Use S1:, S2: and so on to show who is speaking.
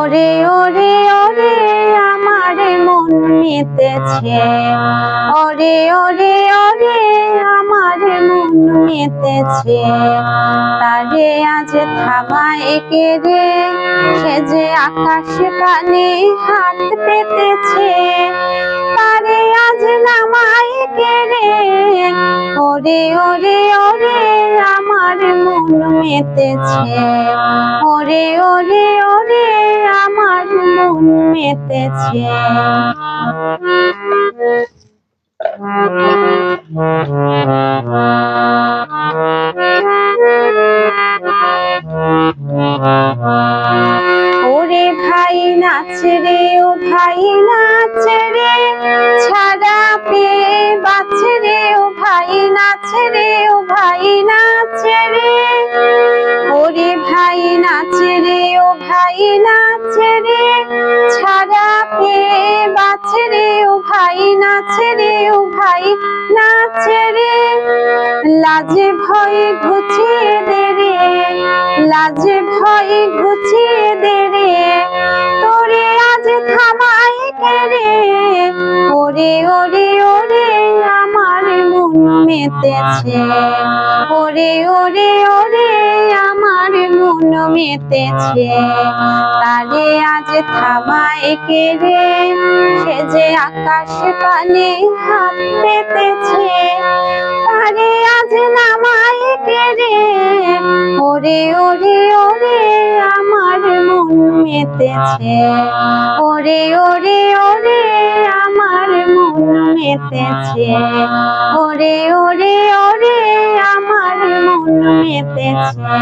S1: ওরে ওরে ওরে আমার মন মেতেছে, ওরে ওরে ওরে আমার মন মেতেছে। তারে আজ থামায় কে রে, সে যে আকাশ পানে হাত পেতেছে। তারে আজ নামায় কে রে, ওরে ওরে ওরে আমার মন মেতেছে, ওরে ওরে ওরে আমার মন মেতেছে। ওরে ভাই নাচ রে, ও ভাই নাচ রে, ছাড়া পেয়ে বাঁচ রে, ও ভাই নাচ রে, ও ভাই নাচ রে। ওরে ভাই নাচ রে, ও ভাই নাচ রে, ছাড়া পেয়ে বাঁচ রে, ও ভাই নাচ রে, ও ভাই নাচ রে। লাজে ভয়ে ঘুচিয়ে দে রে, লাজে ভয়ে ঘুচিয়ে দে রে, তোরে আজ থামায় কে রে। ওরে ওরে ওরে আমার মন মেতেছে, ওরে ওরে ওরে আমার মন মেতেছে। তারে আজ থামায় কে রে, সে যে আকাশ পানে হাত পেতেছে। তারে আজ নামায় কে রে, ওরে ওরে ওরে আমার মন মেতেছে, ওরে ওরে ওরে আমার মন মেতেছে, ওরে ওরে ওরে আমার মন মেতেছে।